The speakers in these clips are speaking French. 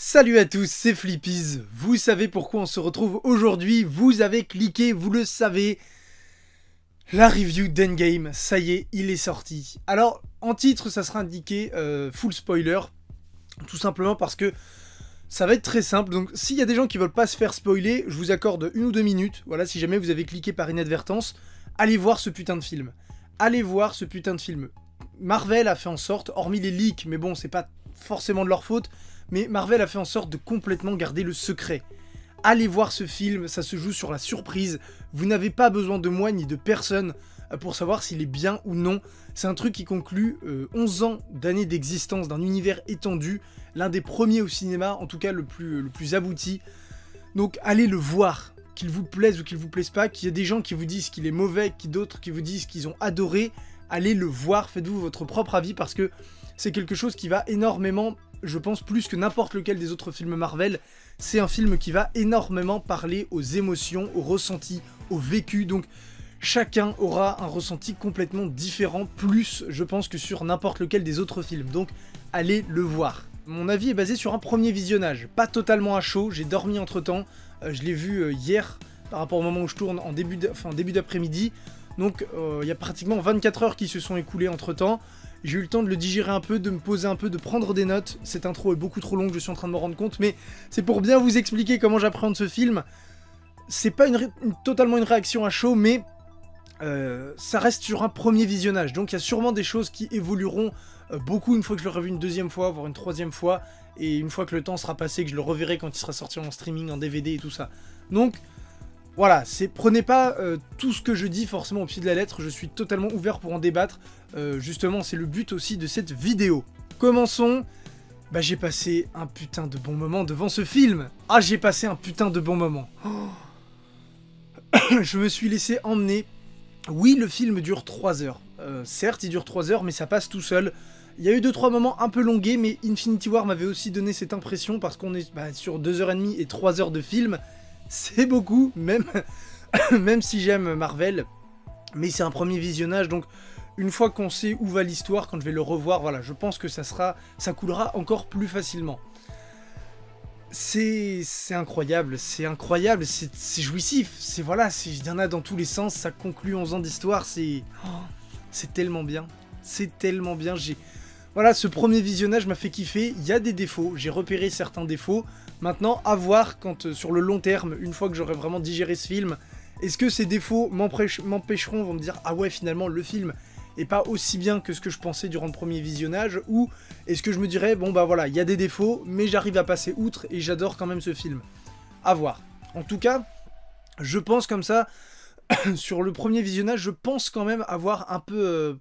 Salut à tous, c'est Flippies. Vous savez pourquoi on se retrouve aujourd'hui, vous avez cliqué, vous le savez. La review d'Endgame, ça y est, il est sorti. Alors, en titre, ça sera indiqué full spoiler, tout simplement parce que ça va être très simple. Donc, s'il y a des gens qui veulent pas se faire spoiler, je vous accorde 1 ou 2 minutes. Voilà, si jamais vous avez cliqué par inadvertance, allez voir ce putain de film. Allez voir ce putain de film. Marvel a fait en sorte, hormis les leaks, mais bon, c'est pas forcément de leur faute, mais Marvel a fait en sorte de complètement garder le secret. Allez voir ce film, ça se joue sur la surprise. Vous n'avez pas besoin de moi ni de personne pour savoir s'il est bien ou non. C'est un truc qui conclut 11 ans d'années d'existence d'un univers étendu, l'un des premiers au cinéma, en tout cas le plus abouti. Donc allez le voir, qu'il vous plaise ou qu'il vous plaise pas, qu'il y ait des gens qui vous disent qu'il est mauvais, d'autres qui vous disent qu'ils ont adoré. Allez le voir, faites-vous votre propre avis parce que c'est quelque chose qui va énormément, je pense plus que n'importe lequel des autres films Marvel, c'est un film qui va énormément parler aux émotions, aux ressentis, au vécu, donc chacun aura un ressenti complètement différent, plus je pense que sur n'importe lequel des autres films, donc allez le voir. Mon avis est basé sur un premier visionnage, pas totalement à chaud, j'ai dormi entre temps, je l'ai vu hier par rapport au moment où je tourne en début d'après-midi, donc il y a pratiquement 24 heures qui se sont écoulées entre temps. J'ai eu le temps de le digérer un peu, de me poser un peu, de prendre des notes. Cette intro est beaucoup trop longue, je suis en train de me rendre compte, mais c'est pour bien vous expliquer comment j'appréhende ce film. C'est pas totalement une réaction à chaud, mais ça reste sur un premier visionnage. Donc il y a sûrement des choses qui évolueront beaucoup une fois que je l'aurai vu une deuxième fois, voire une troisième fois, et une fois que le temps sera passé, que je le reverrai quand il sera sorti en streaming, en DVD et tout ça. Donc voilà, prenez pas tout ce que je dis forcément au pied de la lettre, je suis totalement ouvert pour en débattre, justement c'est le but aussi de cette vidéo. Commençons, bah j'ai passé un putain de bon moment devant ce film. Ah j'ai passé un putain de bon moment. Oh. Je me suis laissé emmener, oui le film dure 3 heures, certes il dure 3 heures mais ça passe tout seul. Il y a eu 2-3 moments un peu longués mais Infinity War m'avait aussi donné cette impression parce qu'on est sur 2h30 et 3 heures de film. C'est beaucoup, même si j'aime Marvel, mais c'est un premier visionnage, donc une fois qu'on sait où va l'histoire, quand je vais le revoir, voilà, je pense que ça coulera encore plus facilement. C'est incroyable, c'est jouissif, voilà, il y en a dans tous les sens, ça conclut 11 ans d'histoire, c'est tellement bien, Voilà, ce premier visionnage m'a fait kiffer, il y a des défauts, j'ai repéré certains défauts. Maintenant, à voir quand sur le long terme, une fois que j'aurai vraiment digéré ce film, est-ce que ces défauts m'empêcheront, vont me dire « Ah ouais, finalement, le film est pas aussi bien que ce que je pensais durant le premier visionnage » ou est-ce que je me dirais « Bon bah voilà, il y a des défauts, mais j'arrive à passer outre et j'adore quand même ce film. » À voir. En tout cas, je pense comme ça, sur le premier visionnage, je pense quand même avoir un peu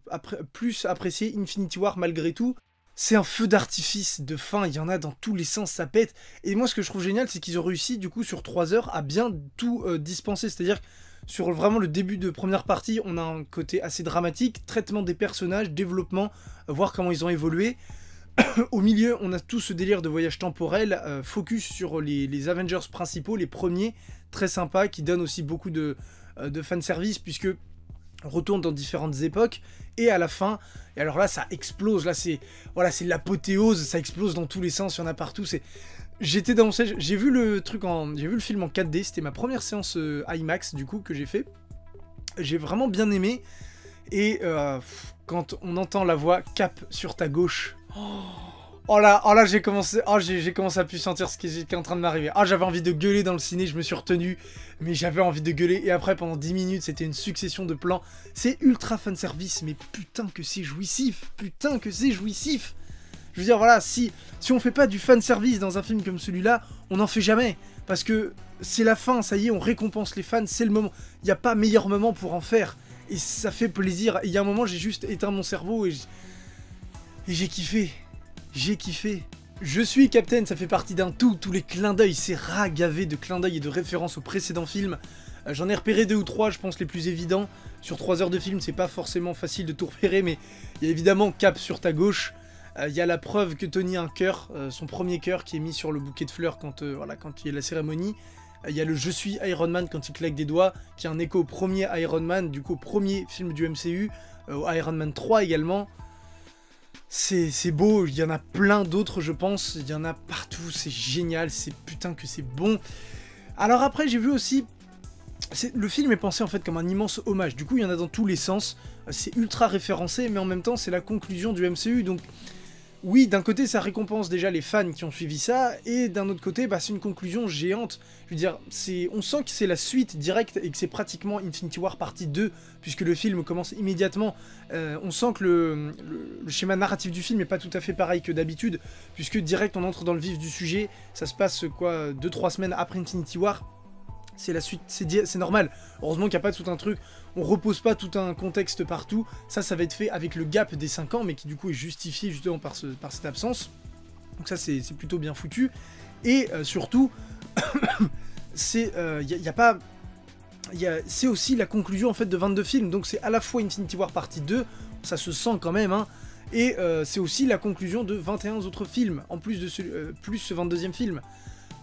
plus apprécié Infinity War malgré tout. C'est un feu d'artifice de fin, il y en a dans tous les sens, ça pète. Et moi ce que je trouve génial, c'est qu'ils ont réussi du coup sur 3 heures à bien tout dispenser. C'est-à-dire que sur vraiment le début de première partie, on a un côté assez dramatique, traitement des personnages, développement, voir comment ils ont évolué. Au milieu, on a tout ce délire de voyage temporel, focus sur les Avengers principaux, les premiers, très sympa, qui donnent aussi beaucoup de fanservice, puisque on retourne dans différentes époques, et à la fin, et alors là ça explose, là c'est l'apothéose, ça explose dans tous les sens, il y en a partout, j'étais dans mon siège, j'ai vu le film en 4D, c'était ma première séance IMAX du coup que j'ai fait, j'ai vraiment bien aimé, et quand on entend la voix « Cap sur ta gauche », oh là j'ai commencé à plus sentir ce qui est en train de m'arriver. Ah, j'avais envie de gueuler dans le ciné, je me suis retenu, mais j'avais envie de gueuler, et après pendant 10 minutes c'était une succession de plans. C'est ultra fanservice, mais putain que c'est jouissif, Je veux dire, voilà, si on fait pas du fanservice dans un film comme celui-là, on n'en fait jamais, parce que c'est la fin, ça y est, on récompense les fans, c'est le moment, il n'y a pas meilleur moment pour en faire, et ça fait plaisir. Et il y a un moment, j'ai juste éteint mon cerveau, et j'ai kiffé. Je suis Captain, ça fait partie d'un tout, tous les clins d'œil, c'est ragavé de clins d'œil et de références aux précédents films. J'en ai repéré 2 ou 3, je pense les plus évidents. Sur 3 heures de film, c'est pas forcément facile de tout repérer, mais il y a évidemment Cap sur ta gauche. Il y a la preuve que Tony a un cœur, son premier cœur qui est mis sur le bouquet de fleurs quand il y a la cérémonie. Il y a le Je suis Iron Man quand il claque des doigts, qui est un écho au premier Iron Man, du coup au premier film du MCU, au Iron Man 3 également. C'est beau, il y en a plein d'autres je pense, il y en a partout, c'est génial, c'est putain que c'est bon. Alors après j'ai vu aussi, le film est pensé en fait comme un immense hommage, du coup il y en a dans tous les sens, c'est ultra référencé mais en même temps c'est la conclusion du MCU, donc oui d'un côté ça récompense déjà les fans qui ont suivi ça, et d'un autre côté bah, c'est une conclusion géante, je veux dire, on sent que c'est la suite directe et que c'est pratiquement Infinity War partie 2, puisque le film commence immédiatement, on sent que le schéma narratif du film n'est pas tout à fait pareil que d'habitude, puisque direct on entre dans le vif du sujet, ça se passe quoi, 2-3 semaines après Infinity War. C'est la suite, c'est normal. Heureusement qu'il n'y a pas tout un truc, on repose pas tout un contexte partout. Ça va être fait avec le gap des 5 ans, mais qui du coup est justifié justement par cette absence. Donc ça, c'est plutôt bien foutu. Et surtout, c'est aussi la conclusion en fait de 22 films. Donc c'est à la fois Infinity War partie 2, ça se sent quand même, hein, et c'est aussi la conclusion de 21 autres films, en plus de plus ce 22e film.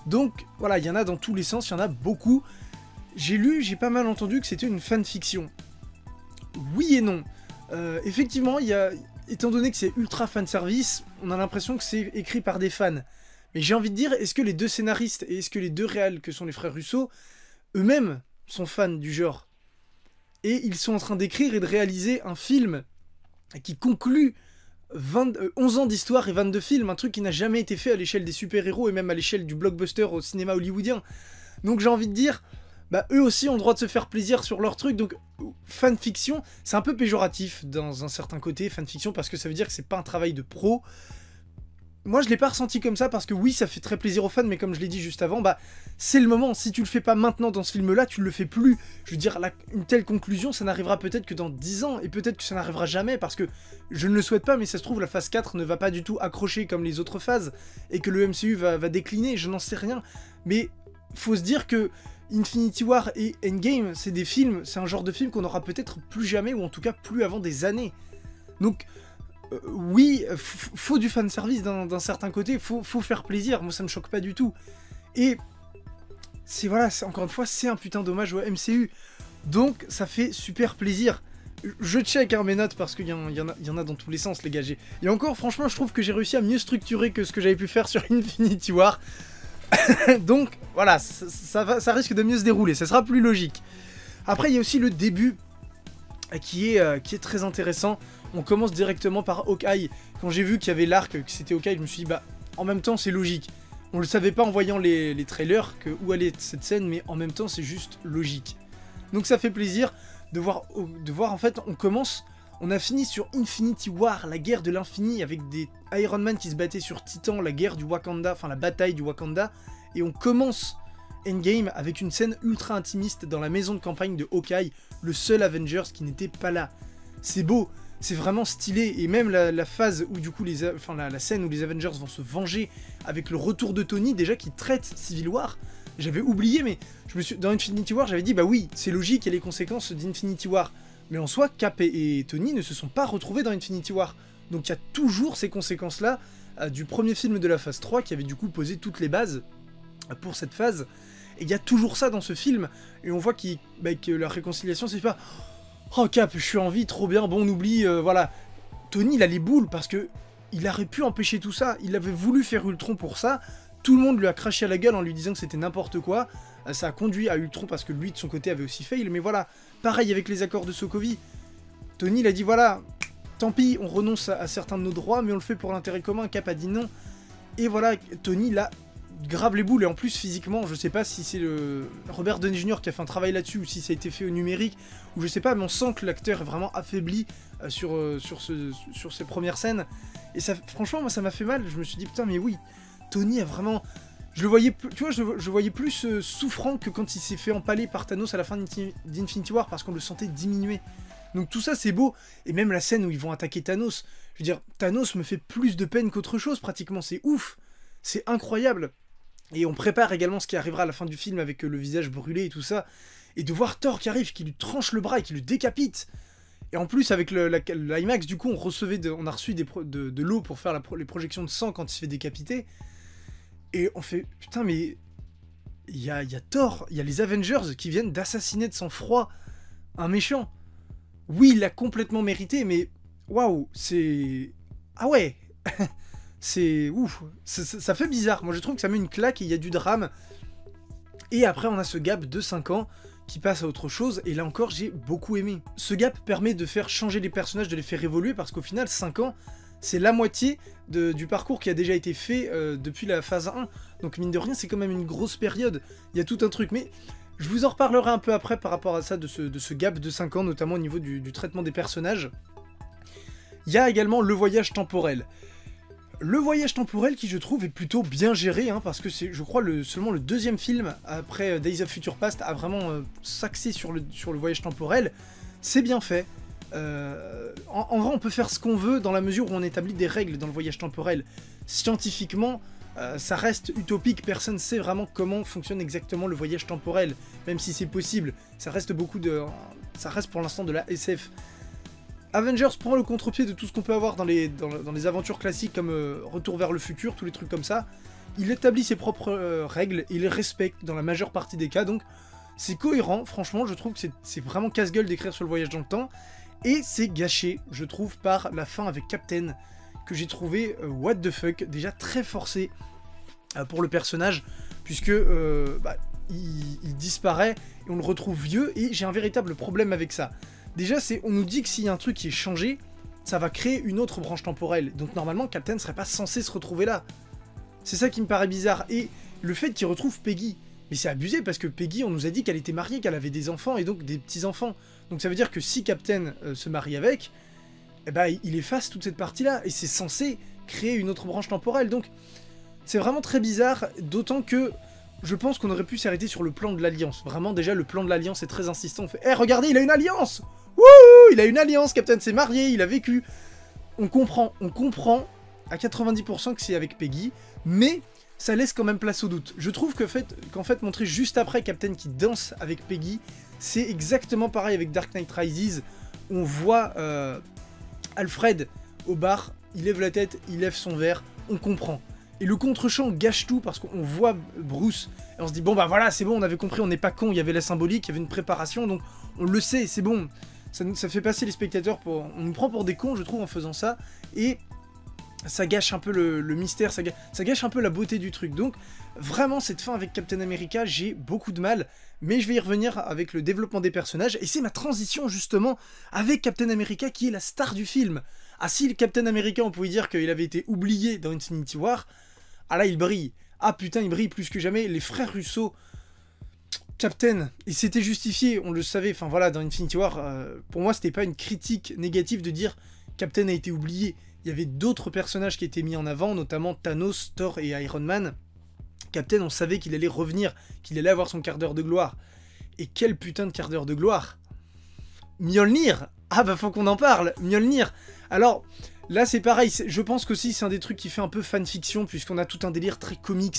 Donc voilà, il y en a dans tous les sens, il y en a beaucoup. J'ai pas mal entendu que c'était une fanfiction. Oui et non. Effectivement, étant donné que c'est ultra fanservice, on a l'impression que c'est écrit par des fans. Mais j'ai envie de dire, est-ce que les deux scénaristes et est-ce que les deux réals que sont les frères Russo, eux-mêmes sont fans du genre? Et ils sont en train d'écrire et de réaliser un film qui conclut 11 ans d'histoire et 22 films, un truc qui n'a jamais été fait à l'échelle des super-héros et même à l'échelle du blockbuster au cinéma hollywoodien. Donc j'ai envie de dire, bah eux aussi ont le droit de se faire plaisir sur leur truc, donc fanfiction, c'est un peu péjoratif dans un certain côté, fanfiction, parce que ça veut dire que c'est pas un travail de pro. Moi je l'ai pas ressenti comme ça, parce que oui ça fait très plaisir aux fans, mais comme je l'ai dit juste avant, bah c'est le moment, si tu le fais pas maintenant dans ce film là, tu le fais plus. Je veux dire, une telle conclusion, ça n'arrivera peut-être que dans 10 ans, et peut-être que ça n'arrivera jamais, parce que je ne le souhaite pas, mais ça se trouve la phase 4 ne va pas du tout accrocher comme les autres phases, et que le MCU va décliner, je n'en sais rien. Mais faut se dire que Infinity War et Endgame, c'est des films, c'est un genre de film qu'on aura peut-être plus jamais, ou en tout cas plus avant des années. Donc oui, faut du fanservice d'un certain côté, faut faire plaisir, moi ça me choque pas du tout. Et voilà, encore une fois, c'est un putain d'hommage au MCU. Donc ça fait super plaisir. Je check mes notes parce qu'il y en a dans tous les sens, les gars. Et encore, franchement, je trouve que j'ai réussi à mieux structurer que ce que j'avais pu faire sur Infinity War. Donc voilà, ça risque de mieux se dérouler, ça sera plus logique. Après, il y a aussi le début qui est très intéressant. On commence directement par Hawkeye. Quand j'ai vu qu'il y avait l'arc, que c'était Hawkeye, je me suis dit, bah, en même temps, c'est logique. On le savait pas en voyant les trailers où allait cette scène, mais en même temps, c'est juste logique. Donc ça fait plaisir de voir en fait, on a fini sur Infinity War, la guerre de l'infini, avec des Iron Man qui se battaient sur Titan, la guerre du Wakanda, enfin la bataille du Wakanda, et on commence Endgame avec une scène ultra intimiste dans la maison de campagne de Hawkeye, le seul Avengers qui n'était pas là. C'est beau, c'est vraiment stylé, et même la phase où du coup, la scène où les Avengers vont se venger avec le retour de Tony, déjà qui traite Civil War, j'avais oublié, mais dans Infinity War, j'avais dit, bah oui, c'est logique, il y a les conséquences d'Infinity War. Mais en soi, Cap et Tony ne se sont pas retrouvés dans Infinity War. Donc il y a toujours ces conséquences-là du premier film de la phase 3 qui avait du coup posé toutes les bases pour cette phase. Et il y a toujours ça dans ce film. Et on voit que la réconciliation, c'est pas « Oh Cap, je suis en vie, trop bien, bon on oublie, voilà. » Tony, il a les boules parce que il aurait pu empêcher tout ça. Il avait voulu faire Ultron pour ça. Tout le monde lui a craché à la gueule en lui disant que c'était n'importe quoi. Ça a conduit à Ultron parce que lui, de son côté, avait aussi fail. Mais voilà, pareil avec les accords de Sokovie. Tony, il a dit voilà, tant pis, on renonce à certains de nos droits, mais on le fait pour l'intérêt commun. Cap a dit non. Et voilà, Tony, là, grave les boules. Et en plus, physiquement, je sais pas si c'est le Robert Downey Jr. qui a fait un travail là-dessus ou si ça a été fait au numérique. Ou je sais pas, mais on sent que l'acteur est vraiment affaibli sur ses premières scènes. Et ça, franchement, moi, ça m'a fait mal. Je me suis dit, putain, mais oui, Tony a vraiment... Je le voyais, tu vois, je voyais plus souffrant que quand il s'est fait empaler par Thanos à la fin d'Infinity War, parce qu'on le sentait diminuer. Donc tout ça, c'est beau. Et même la scène où ils vont attaquer Thanos, je veux dire, Thanos me fait plus de peine qu'autre chose, pratiquement. C'est ouf. C'est incroyable. Et on prépare également ce qui arrivera à la fin du film avec le visage brûlé et tout ça. Et de voir Thor qui arrive, qui lui tranche le bras et qui le décapite. Et en plus, avec l'IMAX, du coup, on a reçu de l'eau pour faire les projections de sang quand il se fait décapiter. Et on fait, putain, mais il y a Thor, il y a les Avengers qui viennent d'assassiner de sang-froid un méchant. Oui, il l'a complètement mérité, mais waouh, c'est ah ouais, c'est ouf, ça fait bizarre. Moi je trouve que ça met une claque et il y a du drame. Et après on a ce gap de 5 ans qui passe à autre chose, et là encore j'ai beaucoup aimé. Ce gap permet de faire changer les personnages, de les faire évoluer, parce qu'au final 5 ans, c'est la moitié du parcours qui a déjà été fait depuis la phase 1. Donc mine de rien, c'est quand même une grosse période. Il y a tout un truc, mais je vous en reparlerai un peu après par rapport à ça, de ce gap de 5 ans, notamment au niveau du traitement des personnages. Il y a également le voyage temporel. Le voyage temporel qui, je trouve, est plutôt bien géré, hein, parce que c'est, je crois, seulement le deuxième film, après Days of Future Past, a vraiment s'axé sur le voyage temporel. C'est bien fait. En vrai, on peut faire ce qu'on veut dans la mesure où on établit des règles dans le voyage temporel. Scientifiquement, ça reste utopique, personne ne sait vraiment comment fonctionne exactement le voyage temporel, même si c'est possible. Ça reste pour l'instant de la SF. Avengers prend le contre-pied de tout ce qu'on peut avoir dans les aventures classiques comme Retour vers le futur, tous les trucs comme ça. Il établit ses propres règles et il les respecte dans la majeure partie des cas, donc c'est cohérent. Franchement, je trouve que c'est vraiment casse-gueule d'écrire sur le voyage dans le temps. Et c'est gâché, je trouve, par la fin avec Captain, que j'ai trouvé what the fuck, déjà très forcé pour le personnage, puisque il disparaît et on le retrouve vieux, et j'ai un véritable problème avec ça. Déjà, on nous dit que s'il y a un truc qui est changé, ça va créer une autre branche temporelle. Donc normalement, Captain ne serait pas censé se retrouver là. C'est ça qui me paraît bizarre. Et le fait qu'il retrouve Peggy, mais c'est abusé parce que Peggy, on nous a dit qu'elle était mariée, qu'elle avait des enfants et donc des petits-enfants. Donc ça veut dire que si Captain se marie avec, eh ben, il efface toute cette partie-là. Et c'est censé créer une autre branche temporelle. Donc c'est vraiment très bizarre, d'autant que je pense qu'on aurait pu s'arrêter sur le plan de l'Alliance. Vraiment, déjà, le plan de l'Alliance est très insistant. On fait « Eh, regardez, il a une alliance ! Wouh, il a une alliance, Captain s'est marié, il a vécu !» On comprend à 90% que c'est avec Peggy, mais ça laisse quand même place au doute. Je trouve qu'en fait, montrer juste après Captain qui danse avec Peggy, c'est exactement pareil avec Dark Knight Rises. On voit Alfred au bar, il lève la tête, il lève son verre, on comprend. Et le contre-champ gâche tout parce qu'on voit Bruce et on se dit bon bah voilà, c'est bon, on avait compris, on n'est pas con, il y avait la symbolique, il y avait une préparation, donc on le sait, c'est bon. Ça fait passer les spectateurs pour... On nous prend pour des cons, je trouve, en faisant ça, et ça gâche un peu le mystère, ça gâche un peu la beauté du truc. Donc vraiment, cette fin avec Captain America, j'ai beaucoup de mal, mais je vais y revenir avec le développement des personnages, et c'est ma transition justement avec Captain America qui est la star du film. Ah si, le Captain America, on pouvait dire qu'il avait été oublié dans Infinity War, ah là, il brille. Ah putain, il brille plus que jamais. Les frères Russo, Captain, et c'était justifié, on le savait. Enfin voilà, dans Infinity War, pour moi, c'était pas une critique négative de dire Captain a été oublié. Il y avait d'autres personnages qui étaient mis en avant, notamment Thanos, Thor et Iron Man. Captain, on savait qu'il allait revenir, qu'il allait avoir son quart d'heure de gloire. Et quel putain de quart d'heure de gloire! Mjolnir! Ah bah faut qu'on en parle! Mjolnir! Alors... Là c'est pareil, je pense qu'aussi c'est un des trucs qui fait un peu fanfiction, puisqu'on a tout un délire très comics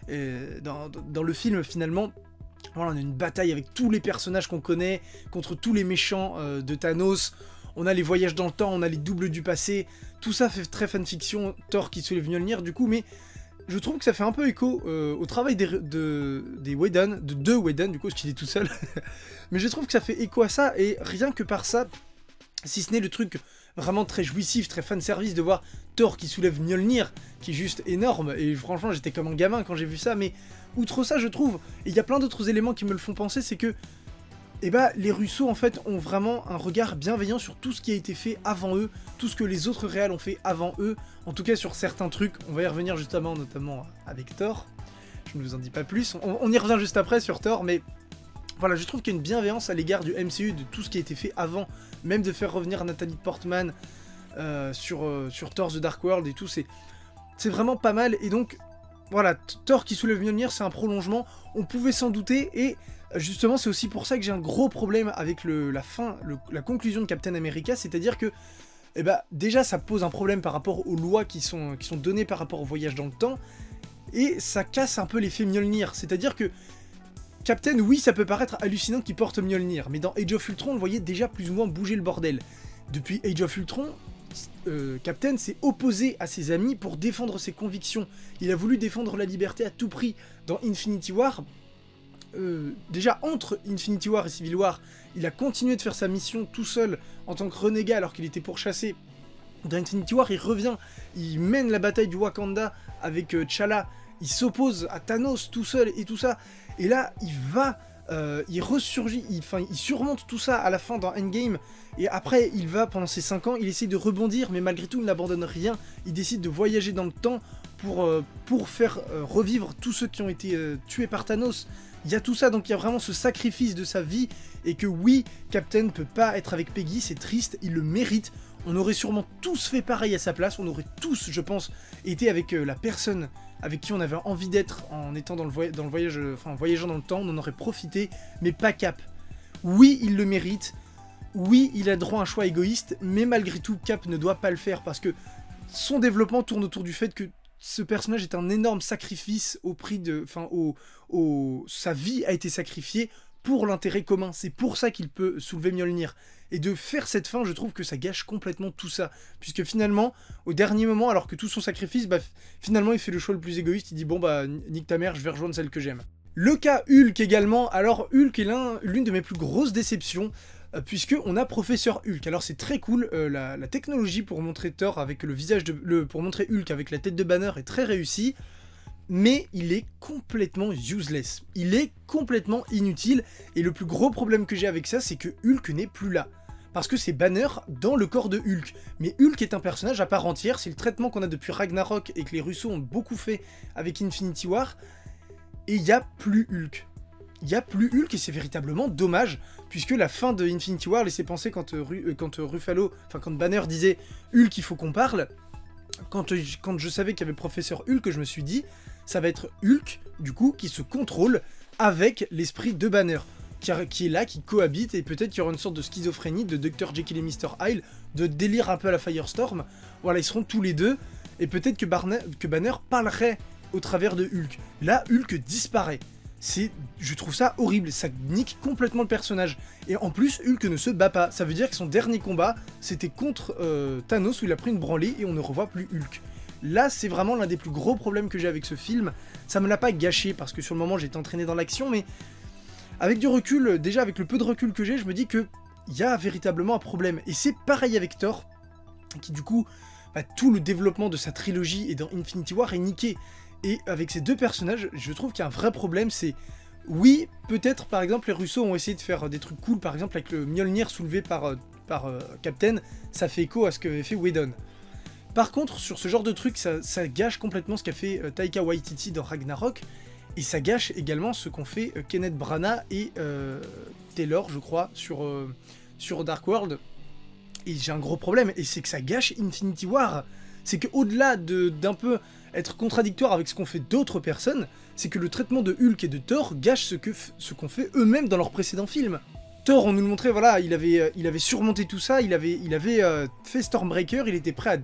dans le film finalement. Voilà, on a une bataille avec tous les personnages qu'on connaît, contre tous les méchants de Thanos, on a les voyages dans le temps, on a les doubles du passé, tout ça fait très fanfiction, Thor qui soulève Mjolnir du coup, mais je trouve que ça fait un peu écho au travail des Whedon, de deux Whedon du coup, parce qu'il est tout seul, mais je trouve que ça fait écho à ça, et rien que par ça, si ce n'est le truc vraiment très jouissif, très fanservice de voir Thor qui soulève Mjolnir, qui est juste énorme, et franchement j'étais comme un gamin quand j'ai vu ça, mais outre ça je trouve, et il y a plein d'autres éléments qui me le font penser, c'est que les Russo en fait ont vraiment un regard bienveillant sur tout ce qui a été fait avant eux, tout ce que les autres réals ont fait avant eux, en tout cas sur certains trucs, on va y revenir justement, notamment avec Thor, je ne vous en dis pas plus, on y revient juste après sur Thor, mais... Voilà, je trouve qu'il y a une bienveillance à l'égard du MCU, de tout ce qui a été fait avant, même de faire revenir Nathalie Portman sur Thor The Dark World et tout, c'est vraiment pas mal, et donc, voilà, Thor qui soulève Mjolnir, c'est un prolongement, on pouvait s'en douter, et justement, c'est aussi pour ça que j'ai un gros problème avec la conclusion de Captain America, c'est-à-dire que, déjà, ça pose un problème par rapport aux lois qui sont données par rapport au voyage dans le temps, et ça casse un peu l'effet Mjolnir, c'est-à-dire que Captain, oui, ça peut paraître hallucinant qu'il porte Mjolnir, mais dans Age of Ultron, on le voyait déjà plus ou moins bouger le bordel. Depuis Age of Ultron, Captain s'est opposé à ses amis pour défendre ses convictions. Il a voulu défendre la liberté à tout prix. Dans Infinity War, déjà entre Infinity War et Civil War, il a continué de faire sa mission tout seul en tant que renégat alors qu'il était pourchassé Dans Infinity War, il revient, il mène la bataille du Wakanda avec T'Challa, il s'oppose à Thanos tout seul et tout ça, et là, il ressurgit, il surmonte tout ça à la fin dans Endgame, et après, il va, pendant ces 5 ans, il essaie de rebondir, mais malgré tout, il n'abandonne rien, il décide de voyager dans le temps pour faire revivre tous ceux qui ont été tués par Thanos. Il y a tout ça, donc il y a vraiment ce sacrifice de sa vie, et que oui, Captain ne peut pas être avec Peggy, c'est triste, il le mérite. On aurait sûrement tous fait pareil à sa place, on aurait tous, je pense, été avec la personne avec qui on avait envie d'être en étant dans le voyage, en voyageant dans le temps, on en aurait profité, mais pas Cap. Oui, il le mérite, oui, il a droit à un choix égoïste, mais malgré tout, Cap ne doit pas le faire, parce que son développement tourne autour du fait que ce personnage est un énorme sacrifice au prix de... sa vie a été sacrifiée pour l'intérêt commun, c'est pour ça qu'il peut soulever Mjolnir. Et de faire cette fin, je trouve que ça gâche complètement tout ça. Puisque finalement, au dernier moment, alors que tout son sacrifice, bah, finalement il fait le choix le plus égoïste, il dit bon bah nique ta mère, je vais rejoindre celle que j'aime. Le cas Hulk également, alors Hulk est l'une de mes plus grosses déceptions, puisque on a Professeur Hulk. Alors c'est très cool, la technologie pour montrer Thor avec le visage pour montrer Hulk avec la tête de Banner est très réussie. Mais il est complètement useless, il est complètement inutile, et le plus gros problème que j'ai avec ça, c'est que Hulk n'est plus là. Parce que c'est Banner dans le corps de Hulk. Mais Hulk est un personnage à part entière, c'est le traitement qu'on a depuis Ragnarok, et que les Russos ont beaucoup fait avec Infinity War, et il n'y a plus Hulk. Il n'y a plus Hulk, et c'est véritablement dommage, puisque la fin de Infinity War laissait penser quand Banner disait « Hulk, il faut qu'on parle », quand je savais qu'il y avait Professeur Hulk, je me suis dit, ça va être Hulk, du coup, qui se contrôle avec l'esprit de Banner, qui est là, qui cohabite, et peut-être qu'il y aura une sorte de schizophrénie de Dr. Jekyll et Mr. Hyde, de délire un peu à la Firestorm. Voilà, ils seront tous les deux, et peut-être que Banner parlerait au travers de Hulk. Là, Hulk disparaît. Je trouve ça horrible, ça nique complètement le personnage. Et en plus, Hulk ne se bat pas. Ça veut dire que son dernier combat, c'était contre Thanos, où il a pris une branlée et on ne revoit plus Hulk. Là, c'est vraiment l'un des plus gros problèmes que j'ai avec ce film. Ça me l'a pas gâché, parce que sur le moment, j'étais entraîné dans l'action, mais avec du recul, déjà avec le peu de recul que j'ai, je me dis qu'il y a véritablement un problème. Et c'est pareil avec Thor, qui du coup, tout le développement de sa trilogie et dans Infinity War est niqué. Et avec ces deux personnages, je trouve qu'il y a un vrai problème, c'est... Oui, peut-être, par exemple, les Russos ont essayé de faire des trucs cool, par exemple, avec le Mjolnir soulevé par Captain, ça fait écho à ce qu'avait fait Whedon. Par contre, sur ce genre de truc, ça gâche complètement ce qu'a fait Taika Waititi dans Ragnarok, et ça gâche également ce qu'ont fait Kenneth Branagh et Taylor, je crois, sur Dark World. Et j'ai un gros problème, et c'est que ça gâche Infinity War. C'est qu'au-delà d'un peu être contradictoire avec ce qu'ont fait d'autres personnes, c'est que le traitement de Hulk et de Thor gâche ce qu'ont fait eux-mêmes dans leurs précédents films. Thor, on nous le montrait, voilà, il avait surmonté tout ça, il avait fait Stormbreaker, il était prêt à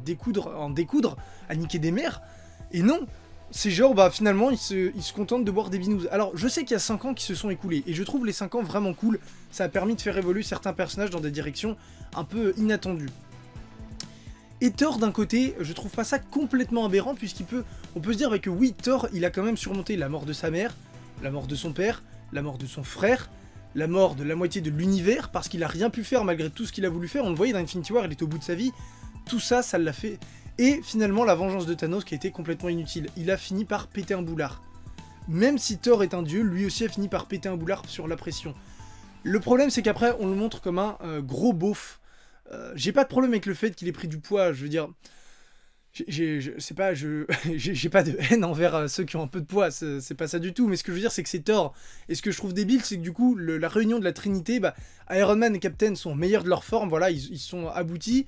en découdre, à niquer des mers, et non, c'est genre, bah finalement, il se contente de boire des binous. Alors, je sais qu'il y a 5 ans qui se sont écoulés, et je trouve les 5 ans vraiment cool, ça a permis de faire évoluer certains personnages dans des directions un peu inattendues. Et Thor, d'un côté, je trouve pas ça complètement aberrant, on peut se dire que oui, Thor, il a quand même surmonté la mort de sa mère, la mort de son père, la mort de son frère, la mort de la moitié de l'univers, parce qu'il a rien pu faire malgré tout ce qu'il a voulu faire. On le voyait dans Infinity War, il était au bout de sa vie, tout ça, ça l'a fait. Et finalement, la vengeance de Thanos qui a été complètement inutile. Il a fini par péter un boulard. Même si Thor est un dieu, lui aussi a fini par péter un boulard sur la pression. Le problème, c'est qu'après, on le montre comme un gros beauf. J'ai pas de problème avec le fait qu'il ait pris du poids, je veux dire... j'ai pas de haine envers ceux qui ont un peu de poids, c'est pas ça du tout, mais ce que je veux dire, c'est que c'est Thor. Et ce que je trouve débile, c'est que du coup, la réunion de la Trinité, Iron Man et Captain sont meilleurs de leur forme, voilà, ils sont aboutis.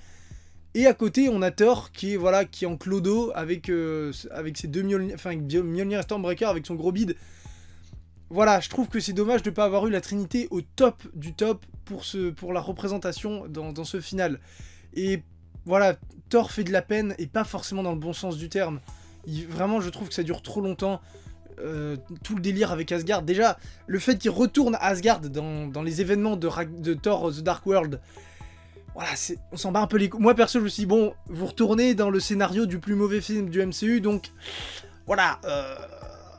Et à côté, on a Thor qui est en clodo avec ses deux Mjolnir, enfin, Mjolnir et Stormbreaker avec son gros bide. Voilà, je trouve que c'est dommage de ne pas avoir eu la Trinité au top du top pour la représentation dans ce final. Et voilà, Thor fait de la peine, et pas forcément dans le bon sens du terme. Vraiment, je trouve que ça dure trop longtemps. Tout le délire avec Asgard. Déjà, le fait qu'il retourne à Asgard dans les événements de Thor The Dark World, voilà, on s'en bat un peu les couilles. Moi, perso, je me suis dit, bon, vous retournez dans le scénario du plus mauvais film du MCU, donc voilà,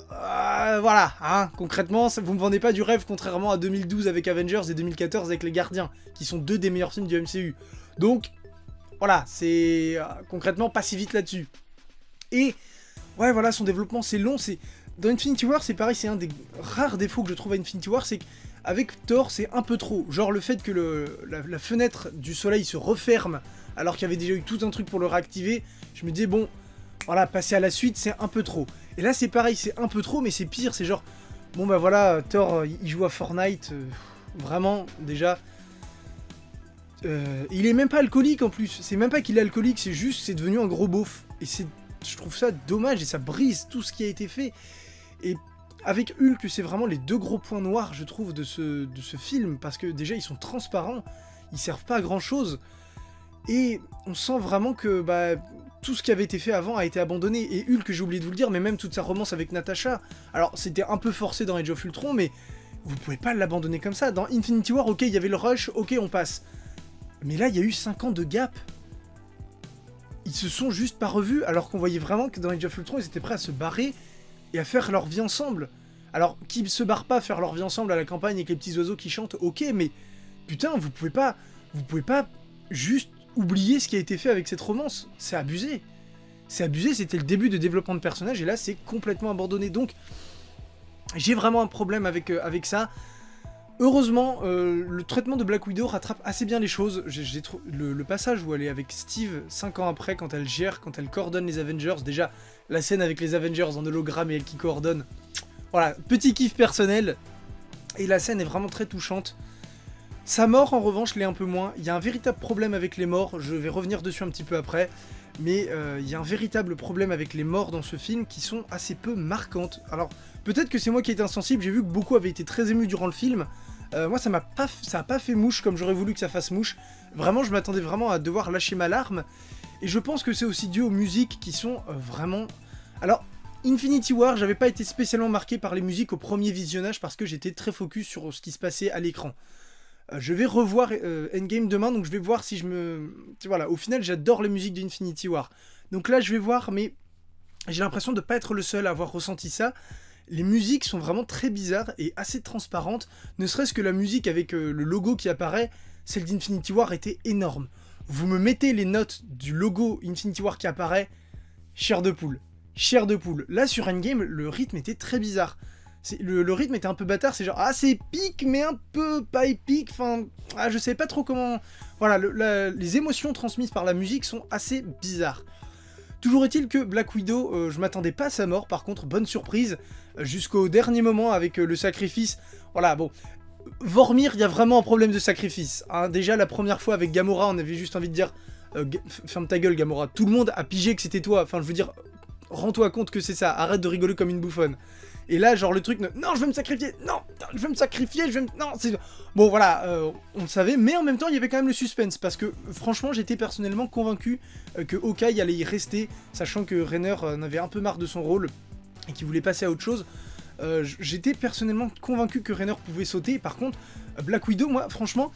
voilà, hein, concrètement, vous me vendez pas du rêve, contrairement à 2012 avec Avengers et 2014 avec Les Gardiens, qui sont deux des meilleurs films du MCU. Donc, voilà, c'est concrètement pas si vite là-dessus. Et ouais, voilà, son développement c'est long, c'est... Dans Infinity War, c'est pareil, c'est un des rares défauts que je trouve à Infinity War, c'est qu'avec Thor, c'est un peu trop. Genre le fait que la fenêtre du soleil se referme, alors qu'il y avait déjà eu tout un truc pour le réactiver, je me disais, bon, voilà, passer à la suite, c'est un peu trop. Et là, c'est pareil, c'est un peu trop, mais c'est pire, c'est genre, bon bah voilà, Thor, il joue à Fortnite, vraiment, déjà... il est même pas alcoolique en plus, c'est même pas qu'il est alcoolique, c'est juste, c'est devenu un gros beauf. Et je trouve ça dommage, et ça brise tout ce qui a été fait. Et avec Hulk, c'est vraiment les deux gros points noirs, je trouve, de ce film, parce que déjà, ils sont transparents, ils servent pas à grand chose, et on sent vraiment que bah, tout ce qui avait été fait avant a été abandonné. Et Hulk, j'ai oublié de vous le dire, mais même toute sa romance avec Natasha, alors c'était un peu forcé dans Age of Ultron, mais vous pouvez pas l'abandonner comme ça. Dans Infinity War, ok, il y avait le rush, ok, on passe. Mais là, il y a eu 5 ans de gap. Ils se sont juste pas revus, alors qu'on voyait vraiment que dans Age of Ultron, ils étaient prêts à se barrer et à faire leur vie ensemble. Alors, qu'ils se barrent pas à faire leur vie ensemble à la campagne avec les petits oiseaux qui chantent, ok, mais putain, vous pouvez pas juste oublier ce qui a été fait avec cette romance. C'est abusé. C'est abusé, c'était le début de développement de personnages, et là, c'est complètement abandonné. Donc, j'ai vraiment un problème avec ça. Heureusement, le traitement de Black Widow rattrape assez bien les choses. Le passage où elle est avec Steve 5 ans après, quand elle gère, quand elle coordonne les Avengers, déjà, la scène avec les Avengers en hologramme et elle qui coordonne, voilà, petit kiff personnel, et la scène est vraiment très touchante. Sa mort, en revanche, l'est un peu moins. Il y a un véritable problème avec les morts, je vais revenir dessus un petit peu après, mais il y a un véritable problème avec les morts dans ce film qui sont assez peu marquantes. Alors, peut-être que c'est moi qui ai été insensible, j'ai vu que beaucoup avaient été très émus durant le film. Moi, ça a pas fait mouche comme j'aurais voulu que ça fasse mouche. Vraiment, je m'attendais vraiment à devoir lâcher ma larme. Et je pense que c'est aussi dû aux musiques qui sont vraiment... Alors, Infinity War, j'avais pas été spécialement marqué par les musiques au premier visionnage parce que j'étais très focus sur ce qui se passait à l'écran. Je vais revoir Endgame demain, donc je vais voir si je me... Voilà, au final, j'adore les musiques d'Infinity War. Donc là, je vais voir, mais j'ai l'impression de pas être le seul à avoir ressenti ça. Les musiques sont vraiment très bizarres et assez transparentes, ne serait-ce que la musique avec le logo qui apparaît, celle d'Infinity War était énorme. Vous me mettez les notes du logo Infinity War qui apparaît, chair de poule. Chair de poule. Là, sur Endgame, le rythme était très bizarre. Le rythme était un peu bâtard, c'est genre, ah, c'est épique, mais un peu pas épique, enfin, ah, je sais pas trop comment... Voilà, les émotions transmises par la musique sont assez bizarres. Toujours est-il que Black Widow, je m'attendais pas à sa mort, par contre, bonne surprise, jusqu'au dernier moment avec le sacrifice. Voilà, bon, Vormir, il y a vraiment un problème de sacrifice. Hein. Déjà, la première fois avec Gamora, on avait juste envie de dire, ferme ta gueule Gamora, tout le monde a pigé que c'était toi, enfin, je veux dire, rends-toi compte que c'est ça, arrête de rigoler comme une bouffonne. Et là, genre, le truc, non, je veux me sacrifier, non, je veux me sacrifier, non, c'est... Bon, voilà, on le savait, mais en même temps, il y avait quand même le suspense, parce que, franchement, j'étais personnellement convaincu que Hawkeye allait y rester, sachant que Rainer en avait un peu marre de son rôle, et qu'il voulait passer à autre chose. J'étais personnellement convaincu que Rainer pouvait sauter, par contre, Black Widow, moi, franchement,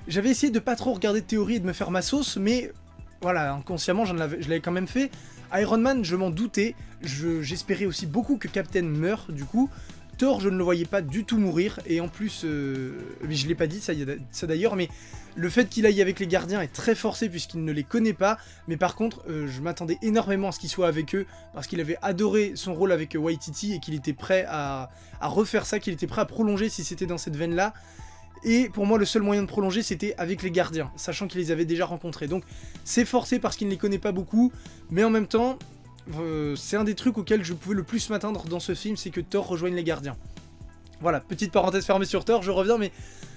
j'avais essayé de pas trop regarder de théorie et de me faire ma sauce, mais, voilà, inconsciemment, je l'avais quand même fait. Iron Man, je m'en doutais, j'espérais aussi beaucoup que Captain meure, du coup. Thor, je ne le voyais pas du tout mourir, et en plus, mais je l'ai pas dit ça d'ailleurs, mais le fait qu'il aille avec les gardiens est très forcé puisqu'il ne les connaît pas, mais par contre, je m'attendais énormément à ce qu'il soit avec eux, parce qu'il avait adoré son rôle avec Waititi, et qu'il était prêt à refaire ça, qu'il était prêt à prolonger si c'était dans cette veine-là. Et pour moi, le seul moyen de prolonger, c'était avec les gardiens, sachant qu'il les avait déjà rencontrés. Donc, c'est forcé parce qu'il ne les connaît pas beaucoup, mais en même temps, c'est un des trucs auxquels je pouvais le plus m'attendre dans ce film, c'est que Thor rejoigne les gardiens. Voilà, petite parenthèse fermée sur Thor, je reviens, mais...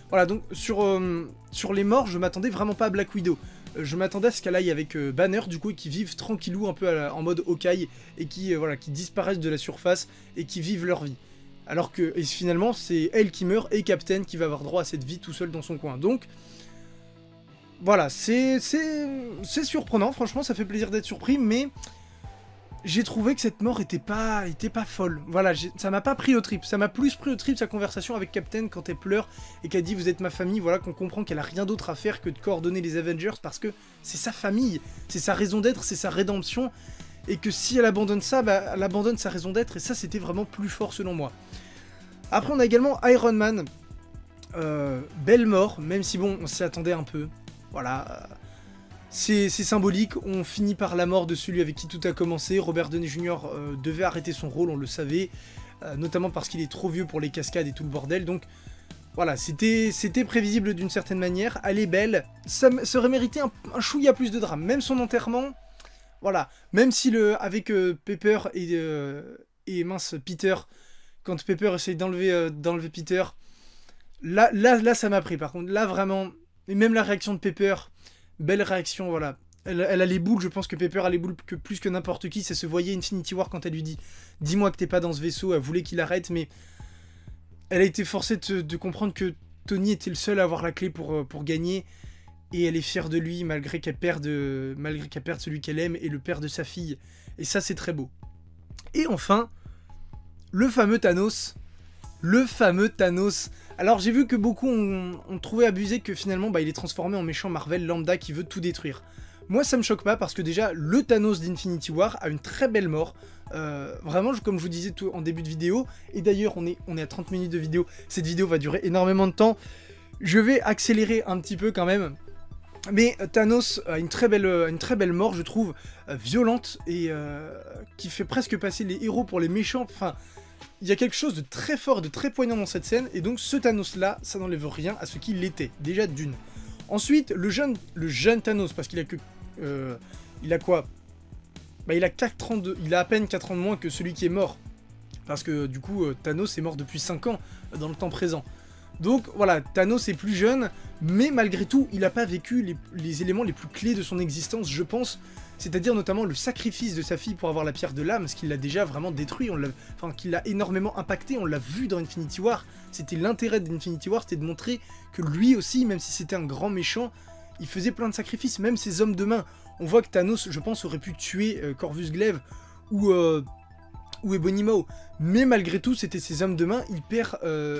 Voilà, donc, sur les morts, je m'attendais vraiment pas à Black Widow. Je m'attendais à ce qu'elle aille avec Banner, du coup, et qu'ils vivent tranquillou, un peu en mode Hawkeye, et qui disparaissent de la surface, et qui vivent leur vie. Alors que, et finalement, c'est elle qui meurt et Captain qui va avoir droit à cette vie tout seul dans son coin. Donc, voilà, c'est surprenant, franchement, ça fait plaisir d'être surpris, mais j'ai trouvé que cette mort était pas folle. Voilà, ça m'a pas pris au trip, ça m'a plus pris au trip sa conversation avec Captain quand elle pleure et qu'elle dit « vous êtes ma famille », voilà, qu'on comprend qu'elle a rien d'autre à faire que de coordonner les Avengers parce que c'est sa famille, c'est sa raison d'être, c'est sa rédemption. Et que si elle abandonne ça, bah, elle abandonne sa raison d'être, et ça c'était vraiment plus fort selon moi. Après on a également Iron Man, belle mort, même si bon, on s'y attendait un peu, voilà. C'est symbolique, on finit par la mort de celui avec qui tout a commencé. Robert Downey Jr. Devait arrêter son rôle, on le savait, notamment parce qu'il est trop vieux pour les cascades et tout le bordel, donc voilà, c'était prévisible d'une certaine manière. Elle est belle, ça aurait mérité un chouïa plus de drame, même son enterrement, voilà, même si avec Pepper et mince, Peter, quand Pepper essaye d'enlever Peter, là ça m'a pris par contre, là vraiment, et même la réaction de Pepper, belle réaction, voilà. Elle a les boules, je pense que Pepper a les boules plus que n'importe qui. Ça se voyait Infinity War quand elle lui dit « Dis-moi que t'es pas dans ce vaisseau », elle voulait qu'il arrête, mais elle a été forcée de comprendre que Tony était le seul à avoir la clé pour gagner, et elle est fière de lui malgré qu'elle perde celui qu'elle aime et le père de sa fille. Et ça, c'est très beau. Et enfin, le fameux Thanos. Le fameux Thanos. Alors j'ai vu que beaucoup ont trouvé abusé que finalement il est transformé en méchant Marvel lambda qui veut tout détruire. Moi ça me choque pas parce que déjà le Thanos d'Infinity War a une très belle mort. Vraiment comme je vous disais tout en début de vidéo, et d'ailleurs on est à 30 minutes de vidéo, cette vidéo va durer énormément de temps. Je vais accélérer un petit peu quand même. Mais Thanos a une très belle mort je trouve, violente et qui fait presque passer les héros pour les méchants, enfin... Il y a quelque chose de très fort, de très poignant dans cette scène, et donc ce Thanos-là, ça n'enlève rien à ce qu'il était, déjà d'une. Ensuite, le jeune Thanos, parce qu'il a que... il a quoi? Il a à peine 4 ans de moins que celui qui est mort. Parce que du coup, Thanos est mort depuis 5 ans, dans le temps présent. Donc voilà, Thanos est plus jeune, mais malgré tout, il n'a pas vécu les éléments les plus clés de son existence, je pense. C'est-à-dire notamment le sacrifice de sa fille pour avoir la pierre de l'âme, ce qui l'a déjà vraiment détruit, enfin qui l'a énormément impacté, on l'a vu dans Infinity War. C'était l'intérêt d'Infinity War, c'était de montrer que lui aussi, même si c'était un grand méchant, il faisait plein de sacrifices, même ses hommes de main. On voit que Thanos, je pense, aurait pu tuer Corvus Glaive ou Ebony Maw, mais malgré tout, c'était ses hommes de main,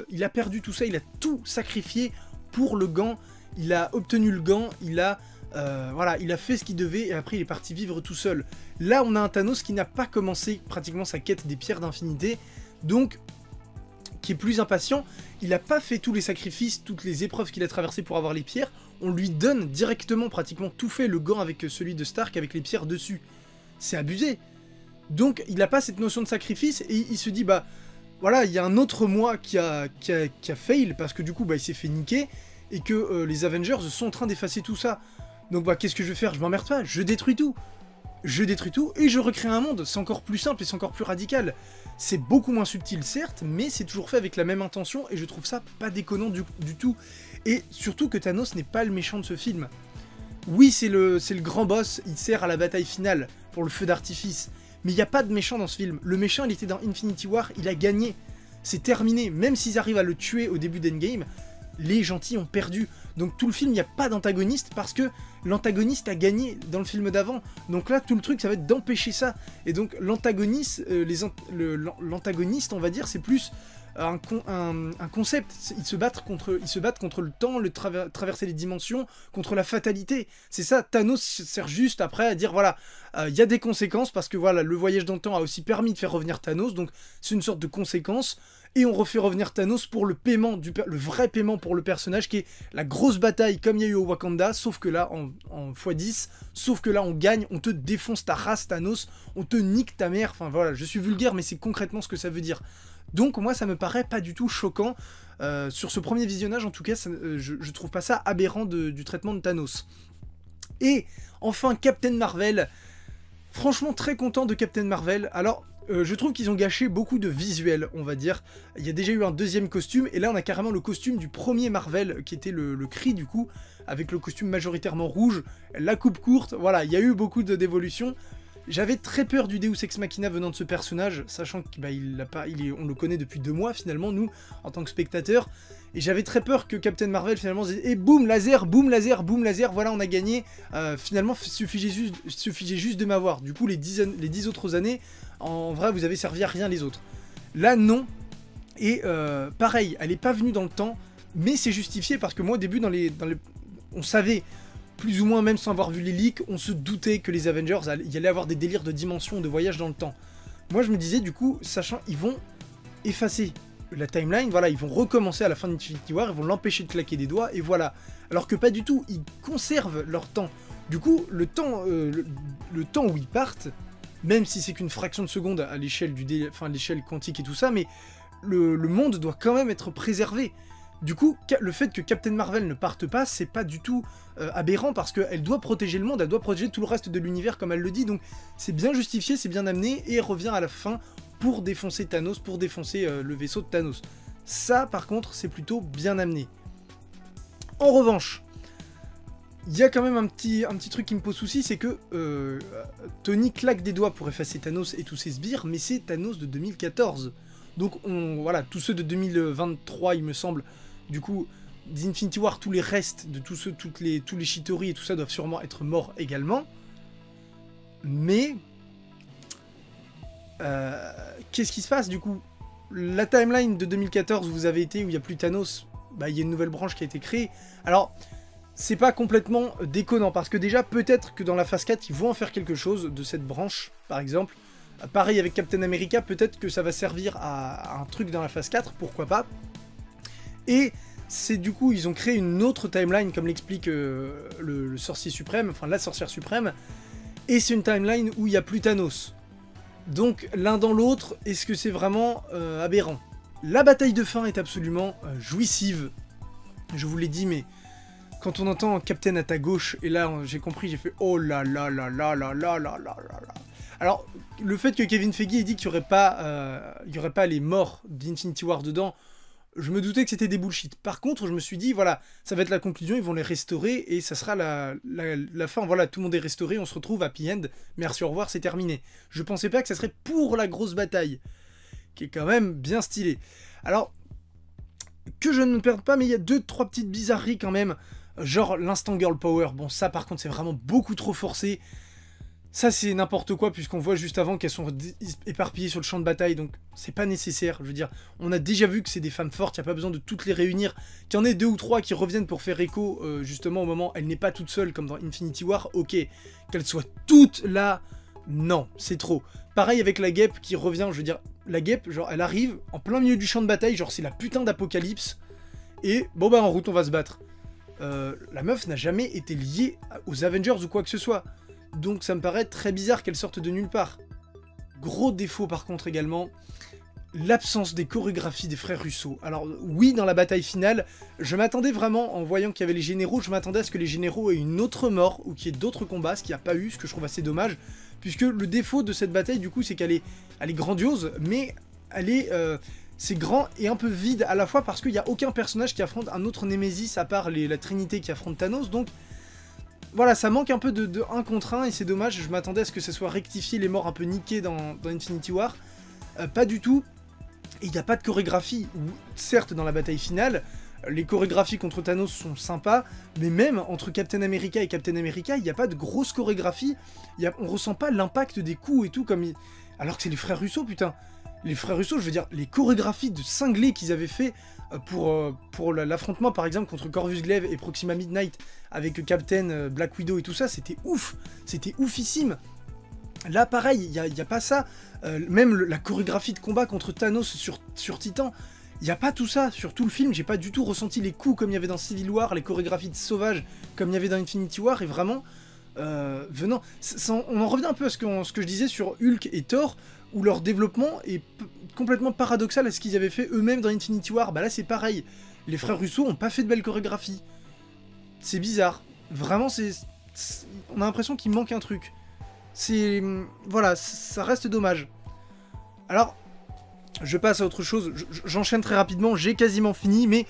il a perdu tout ça, il a tout sacrifié pour le gant, il a obtenu le gant, voilà, il a fait ce qu'il devait et après il est parti vivre tout seul. Là, on a un Thanos qui n'a pas commencé pratiquement sa quête des pierres d'infinité, donc qui est plus impatient. Il n'a pas fait tous les sacrifices, toutes les épreuves qu'il a traversées pour avoir les pierres. On lui donne directement pratiquement tout fait, le gant avec celui de Stark avec les pierres dessus. C'est abusé. Donc il n'a pas cette notion de sacrifice et il se dit bah voilà, il y a un autre moi qui a fail parce que du coup il s'est fait niquer et que les Avengers sont en train d'effacer tout ça. Donc qu'est-ce que je vais faire? Je m'emmerde pas, je détruis tout. Je détruis tout et je recrée un monde. C'est encore plus simple et c'est encore plus radical. C'est beaucoup moins subtil certes, mais c'est toujours fait avec la même intention et je trouve ça pas déconnant du tout. Et surtout que Thanos n'est pas le méchant de ce film. Oui, c'est le grand boss, il sert à la bataille finale pour le feu d'artifice. Mais il n'y a pas de méchant dans ce film. Le méchant, il était dans Infinity War, il a gagné. C'est terminé. Même s'ils arrivent à le tuer au début d'Endgame, les gentils ont perdu. Donc tout le film, il n'y a pas d'antagoniste parce que l'antagoniste a gagné dans le film d'avant. Donc là, tout le truc, ça va être d'empêcher ça. Et donc l'antagoniste, l'antagoniste, on va dire, c'est plus un concept. Ils se battent contre le temps, traverser les dimensions, contre la fatalité. C'est ça, Thanos sert juste après à dire, voilà, il y a des conséquences parce que voilà, le voyage dans le temps a aussi permis de faire revenir Thanos. Donc c'est une sorte de conséquence. Et on refait revenir Thanos pour le paiement, le vrai paiement pour le personnage, qui est la grosse bataille comme il y a eu au Wakanda, sauf que là, en x10, sauf que là, on gagne, on te défonce ta race Thanos, on te nique ta mère, enfin voilà, je suis vulgaire, mais c'est concrètement ce que ça veut dire. Donc moi, ça me paraît pas du tout choquant, sur ce premier visionnage, en tout cas, je trouve pas ça aberrant du traitement de Thanos. Et enfin, Captain Marvel, franchement très content de Captain Marvel, alors... je trouve qu'ils ont gâché beaucoup de visuels, on va dire. Il y a déjà eu un deuxième costume, et là on a carrément le costume du premier Marvel, qui était le Kree du coup, avec le costume majoritairement rouge, la coupe courte, voilà, il y a eu beaucoup d'évolutions. J'avais très peur du Deus Ex Machina venant de ce personnage, sachant qu'on le connaît depuis 2 mois finalement, nous, en tant que spectateurs. Et j'avais très peur que Captain Marvel finalement se dise « Et boum, laser, boum, laser, boum, laser, voilà, on a gagné. Finalement, suffisait juste de m'avoir. » Du coup, les 10 autres années, en vrai, vous avez servi à rien les autres. Là, non. Et pareil, elle n'est pas venue dans le temps, mais c'est justifié parce que moi, au début, on savait... plus ou moins même sans avoir vu les leaks, on se doutait que les Avengers, il y allait avoir des délires de dimension, de voyage dans le temps. Moi je me disais du coup, sachant, ils vont effacer la timeline, voilà, ils vont recommencer à la fin d'Infinity War, ils vont l'empêcher de claquer des doigts, et voilà. Alors que pas du tout, ils conservent leur temps. Du coup, le temps où ils partent, même si c'est qu'une fraction de seconde à l'échelle l'échelle quantique et tout ça, mais le monde doit quand même être préservé. Du coup, le fait que Captain Marvel ne parte pas, c'est pas du tout aberrant, parce qu'elle doit protéger le monde, elle doit protéger tout le reste de l'univers, comme elle le dit, donc c'est bien justifié, c'est bien amené, et elle revient à la fin pour défoncer Thanos, pour défoncer le vaisseau de Thanos. Ça, par contre, c'est plutôt bien amené. En revanche, il y a quand même un petit truc qui me pose souci, c'est que Tony claque des doigts pour effacer Thanos et tous ses sbires, mais c'est Thanos de 2014. Donc voilà, tous ceux de 2023, il me semble, du coup, d'Infinity War, tous les restes de tous les Chitauri et tout ça doivent sûrement être morts également. Mais qu'est-ce qui se passe du coup? La timeline de 2014 où vous avez été, où il n'y a plus Thanos, bah il y a une nouvelle branche qui a été créée. Alors, c'est pas complètement déconnant, parce que déjà, peut-être que dans la phase 4, ils vont en faire quelque chose de cette branche, par exemple. Pareil avec Captain America, peut-être que ça va servir à un truc dans la phase 4, pourquoi pas. Et c'est du coup, ils ont créé une autre timeline, comme l'explique le sorcier suprême, enfin la sorcière suprême, et c'est une timeline où il n'y a plus Thanos. Donc l'un dans l'autre, est-ce que c'est vraiment aberrant? La bataille de fin est absolument jouissive, je vous l'ai dit, mais quand on entend Captain à ta gauche, et là j'ai compris, j'ai fait oh là là là là là là là là là là. Alors, le fait que Kevin Feige ait dit qu'il n'y aurait pas les morts d'Infinity War dedans, je me doutais que c'était des bullshit. Par contre, je me suis dit, voilà, ça va être la conclusion, ils vont les restaurer, et ça sera la fin, voilà, tout le monde est restauré, on se retrouve, happy end, merci, au revoir, c'est terminé. Je pensais pas que ça serait pour la grosse bataille, qui est quand même bien stylée. Alors, que je ne me perde pas, mais il y a 2-3 petites bizarreries quand même, genre l'instant girl power, bon ça par contre c'est vraiment beaucoup trop forcé. Ça c'est n'importe quoi, puisqu'on voit juste avant qu'elles sont éparpillées sur le champ de bataille, donc c'est pas nécessaire. Je veux dire, on a déjà vu que c'est des femmes fortes, il n'y a pas besoin de toutes les réunir. Qu'il y en ait 2 ou 3 qui reviennent pour faire écho, justement au moment où elle n'est pas toute seule, comme dans Infinity War, ok. Qu'elles soient toutes là, non, c'est trop. Pareil avec la guêpe qui revient, je veux dire, la guêpe, genre elle arrive en plein milieu du champ de bataille, genre c'est la putain d'apocalypse, et bon bah en route on va se battre. La meuf n'a jamais été liée aux Avengers ou quoi que ce soit. Donc ça me paraît très bizarre qu'elle sorte de nulle part. Gros défaut par contre également, l'absence des chorégraphies des frères Russo. Alors oui, dans la bataille finale, je m'attendais vraiment, en voyant qu'il y avait les généraux, je m'attendais à ce que les généraux aient une autre mort, ou qu'il y ait d'autres combats, ce qu'il n'y a pas eu, ce que je trouve assez dommage, puisque le défaut de cette bataille du coup c'est qu'elle est grandiose, mais elle est... c'est grand et un peu vide à la fois, parce qu'il n'y a aucun personnage qui affronte un autre Némésis à part la Trinité qui affronte Thanos, donc... Voilà, ça manque un peu de 1 contre 1 et c'est dommage, je m'attendais à ce que ça soit rectifié, les morts un peu niqués dans Infinity War. Pas du tout, et il n'y a pas de chorégraphie. Certes, dans la bataille finale, les chorégraphies contre Thanos sont sympas, mais même entre Captain America et Captain America, il n'y a pas de grosse chorégraphie, on ressent pas l'impact des coups et tout, alors que c'est les frères Russo, putain. Les frères Russo, je veux dire, les chorégraphies de cinglés qu'ils avaient fait pour l'affrontement par exemple contre Corvus Glaive et Proxima Midnight avec Captain, Black Widow et tout ça, c'était ouf, c'était oufissime. Là pareil, il n'y a pas ça, même la chorégraphie de combat contre Thanos sur Titan, il n'y a pas tout ça, sur tout le film, j'ai pas du tout ressenti les coups comme il y avait dans Civil War, les chorégraphies de sauvage comme il y avait dans Infinity War, et vraiment, on en revient un peu à ce que je disais sur Hulk et Thor, où leur développement est complètement paradoxal à ce qu'ils avaient fait eux-mêmes dans Infinity War. Bah là c'est pareil, les frères Russo ont pas fait de belles chorégraphies. C'est bizarre, vraiment on a l'impression qu'il manque un truc. Voilà, ça reste dommage. Alors, je passe à autre chose, j'enchaîne très rapidement, j'ai quasiment fini, mais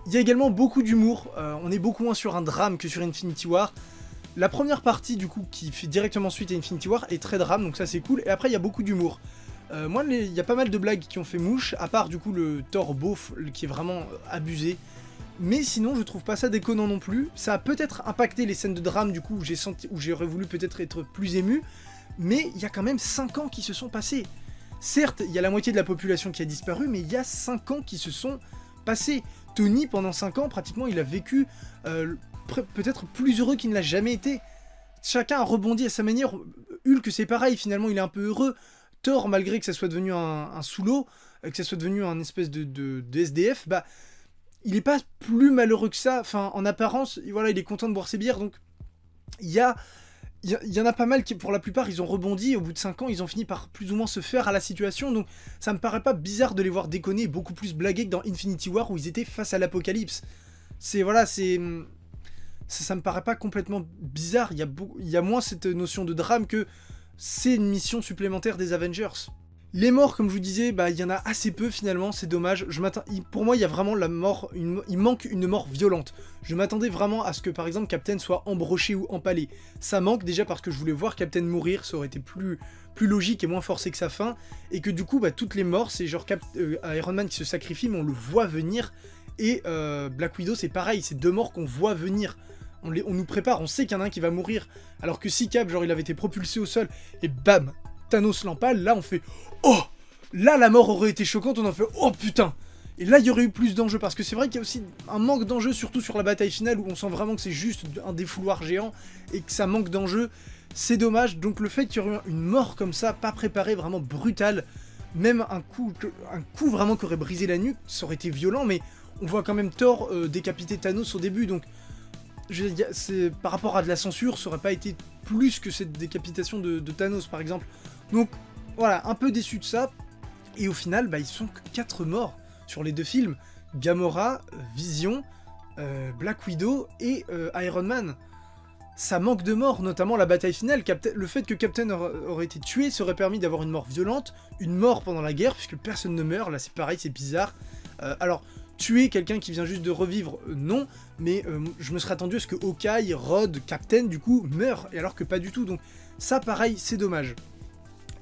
il y a également beaucoup d'humour, on est beaucoup moins sur un drame que sur Infinity War. La première partie, du coup, qui fait directement suite à Infinity War, est très drame, donc ça c'est cool. Et après, il y a beaucoup d'humour. Moi, il y a pas mal de blagues qui ont fait mouche, à part, du coup, le Thor beauf, qui est vraiment abusé. Mais sinon, je trouve pas ça déconnant non plus. Ça a peut-être impacté les scènes de drame, du coup, où j'aurais voulu peut-être être plus ému. Mais il y a quand même 5 ans qui se sont passés. Certes, il y a la moitié de la population qui a disparu, mais il y a 5 ans qui se sont passés. Tony, pendant 5 ans, pratiquement, il a vécu... peut-être plus heureux qu'il ne l'a jamais été. Chacun a rebondi à sa manière. Hulk c'est pareil, finalement il est un peu heureux. Thor, malgré que ça soit devenu un sous-l'eau, que ça soit devenu un espèce de SDF, bah, il est pas plus malheureux que ça. Enfin, en apparence, voilà, il est content de boire ses bières, donc il y en a pas mal qui, pour la plupart, ils ont rebondi. Au bout de 5 ans, ils ont fini par plus ou moins se faire à la situation. Donc, ça me paraît pas bizarre de les voir déconner et beaucoup plus blaguer que dans Infinity War où ils étaient face à l'apocalypse. Voilà, ça me paraît pas complètement bizarre. Il y a moins cette notion de drame que c'est une mission supplémentaire des Avengers. Les morts, comme je vous disais, bah, il y en a assez peu finalement, c'est dommage. Pour moi, il y a vraiment la mort, il manque une mort violente. Je m'attendais vraiment à ce que, par exemple, Captain soit embroché ou empalé. Ça manque déjà parce que je voulais voir Captain mourir, ça aurait été plus logique et moins forcé que sa fin. Et que du coup, bah, toutes les morts, c'est genre Iron Man qui se sacrifie, mais on le voit venir. Et Black Widow, c'est pareil, c'est 2 morts qu'on voit venir. On nous prépare, on sait qu'il y en a un qui va mourir. Alors que si Cap, genre, il avait été propulsé au sol, et bam, Thanos l'empale, là on fait oh, là la mort aurait été choquante, on en fait oh putain. Et là il y aurait eu plus d'enjeux parce que c'est vrai qu'il y a aussi un manque d'enjeux, surtout sur la bataille finale où on sent vraiment que c'est juste un défouloir géant et que ça manque d'enjeux, c'est dommage. Donc le fait qu'il y aurait une mort comme ça, pas préparée, vraiment brutale, même un coup vraiment qui aurait brisé la nuque, ça aurait été violent, mais on voit quand même Thor décapiter Thanos au début, donc par rapport à de la censure, ça aurait pas été plus que cette décapitation de Thanos par exemple. Donc voilà, un peu déçu de ça. Et au final, bah, ils sont que 4 morts sur les 2 films. Gamora, Vision, Black Widow et Iron Man. Ça manque de morts, notamment la bataille finale. Le fait que Captain aurait été tué, ça aurait permis d'avoir une mort violente, une mort pendant la guerre, puisque personne ne meurt. Là c'est pareil, c'est bizarre. Alors, tuer quelqu'un qui vient juste de revivre, non, mais je me serais attendu à ce que Hawkeye, Rod, Captain, du coup, meurent, et alors que pas du tout, donc ça, pareil, c'est dommage.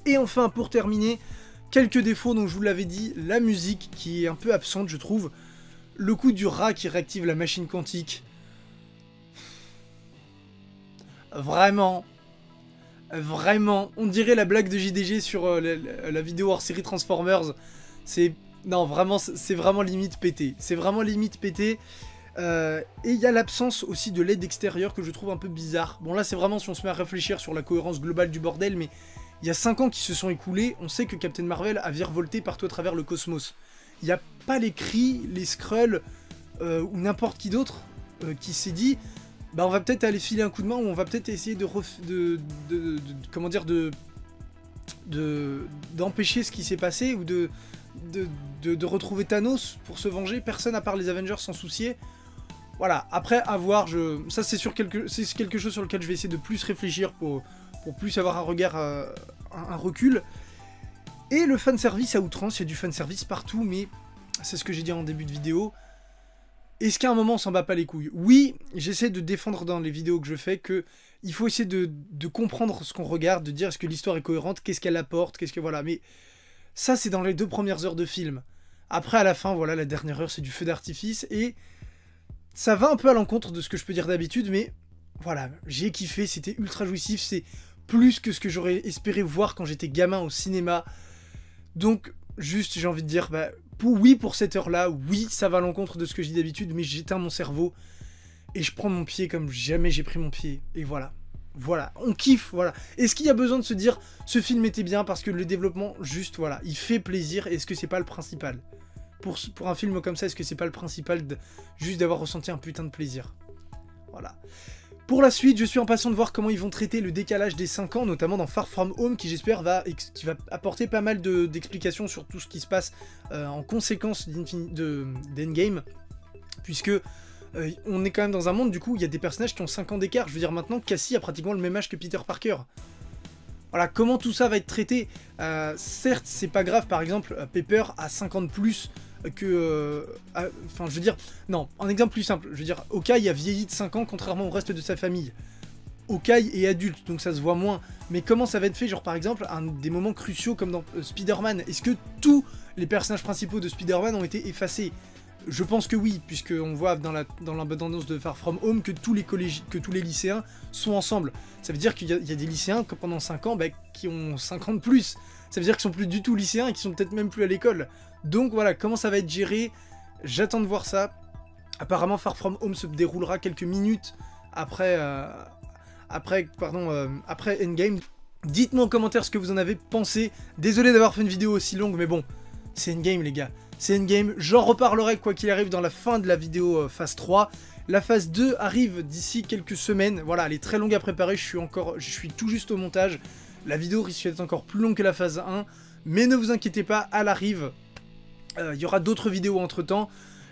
Et enfin, pour terminer, quelques défauts, donc je vous l'avais dit, la musique qui est un peu absente, je trouve, le coup du rat qui réactive la machine quantique, vraiment, on dirait la blague de JDG sur la vidéo hors série Transformers, non, vraiment, c'est vraiment limite pété. C'est vraiment limite pété. Et il y a l'absence aussi de l'aide extérieure que je trouve un peu bizarre. Bon, là, c'est vraiment si on se met à réfléchir sur la cohérence globale du bordel, mais il y a 5 ans qui se sont écoulés. On sait que Captain Marvel a virevolté partout à travers le cosmos. Il n'y a pas les Kree, les Skrulls, ou n'importe qui d'autre qui s'est dit bah, on va peut-être aller filer un coup de main, ou on va peut-être essayer comment dire, d'empêcher ce qui s'est passé, ou de retrouver Thanos pour se venger. Personne à part les Avengers s'en souciait. Voilà, après à voir, ça c'est quelque chose sur lequel je vais essayer de plus réfléchir pour plus avoir un regard, un recul. Et le fanservice à outrance, il y a du fanservice partout, mais c'est ce que j'ai dit en début de vidéo. Est-ce qu'à un moment on s'en bat pas les couilles? Oui, j'essaie de défendre dans les vidéos que je fais que il faut essayer de comprendre ce qu'on regarde, de dire est-ce que l'histoire est cohérente, qu'est-ce qu'elle apporte, voilà, mais ça c'est dans les 2 premières heures de film. Après à la fin, voilà, la dernière heure c'est du feu d'artifice, et ça va un peu à l'encontre de ce que je peux dire d'habitude, mais voilà, j'ai kiffé, c'était ultra jouissif, c'est plus que ce que j'aurais espéré voir quand j'étais gamin au cinéma. Donc juste j'ai envie de dire, bah, oui pour cette heure-là, oui ça va à l'encontre de ce que je dis d'habitude, mais j'éteins mon cerveau et je prends mon pied comme jamais j'ai pris mon pied, et voilà. Voilà, on kiffe, voilà. Est-ce qu'il y a besoin de se dire, ce film était bien parce que le développement, juste, voilà, il fait plaisir, est-ce que c'est pas le principal? Pour un film comme ça, est-ce que c'est pas le principal juste d'avoir ressenti un putain de plaisir? Voilà. Pour la suite, je suis impatient de voir comment ils vont traiter le décalage des 5 ans, notamment dans Far From Home, qui j'espère va apporter pas mal d'explications sur tout ce qui se passe en conséquence d'Endgame, puisque on est quand même dans un monde, du coup, il y a des personnages qui ont 5 ans d'écart. Je veux dire, maintenant, Cassie a pratiquement le même âge que Peter Parker. Voilà, comment tout ça va être traité? Certes, c'est pas grave, par exemple, Pepper a 5 ans de plus que... Enfin, je veux dire... Non, un exemple plus simple. Je veux dire, Hawkeye a vieilli de 5 ans, contrairement au reste de sa famille. Hawkeye est adulte, donc ça se voit moins. Mais comment ça va être fait? Genre, par exemple, des moments cruciaux comme dans Spider-Man. Est-ce que tous les personnages principaux de Spider-Man ont été effacés? Je pense que oui, puisqu'on voit dans l'abondance de Far From Home que tous les lycéens sont ensemble. Ça veut dire qu'il y a des lycéens que pendant 5 ans, bah, qui ont 5 ans de plus. Ça veut dire qu'ils sont plus du tout lycéens et qu'ils sont peut-être même plus à l'école. Donc voilà, comment ça va être géré? J'attends de voir ça. Apparemment, Far From Home se déroulera quelques minutes après Endgame. Dites-moi en commentaire ce que vous en avez pensé. Désolé d'avoir fait une vidéo aussi longue, mais bon, c'est Endgame les gars. C'est Endgame, j'en reparlerai quoi qu'il arrive dans la fin de la vidéo phase 3. La phase 2 arrive d'ici quelques semaines, voilà, elle est très longue à préparer, je suis tout juste au montage. La vidéo risque d'être encore plus longue que la phase 1, mais ne vous inquiétez pas, elle arrive. Il y aura d'autres vidéos entre temps.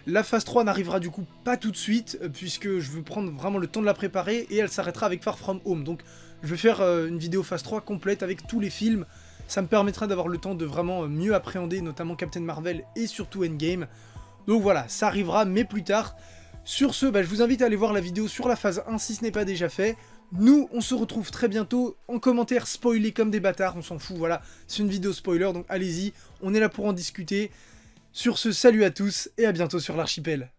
La phase 3 n'arrivera du coup pas tout de suite, puisque je veux prendre vraiment le temps de la préparer, et elle s'arrêtera avec Far From Home. Donc je vais faire une vidéo phase 3 complète avec tous les films. Ça me permettra d'avoir le temps de vraiment mieux appréhender, notamment Captain Marvel et surtout Endgame. Donc voilà, ça arrivera, mais plus tard. Sur ce, je vous invite à aller voir la vidéo sur la phase 1 si ce n'est pas déjà fait. Nous, on se retrouve très bientôt en commentaire spoilés comme des bâtards, on s'en fout, voilà. C'est une vidéo spoiler, donc allez-y, on est là pour en discuter. Sur ce, salut à tous et à bientôt sur l'archipel.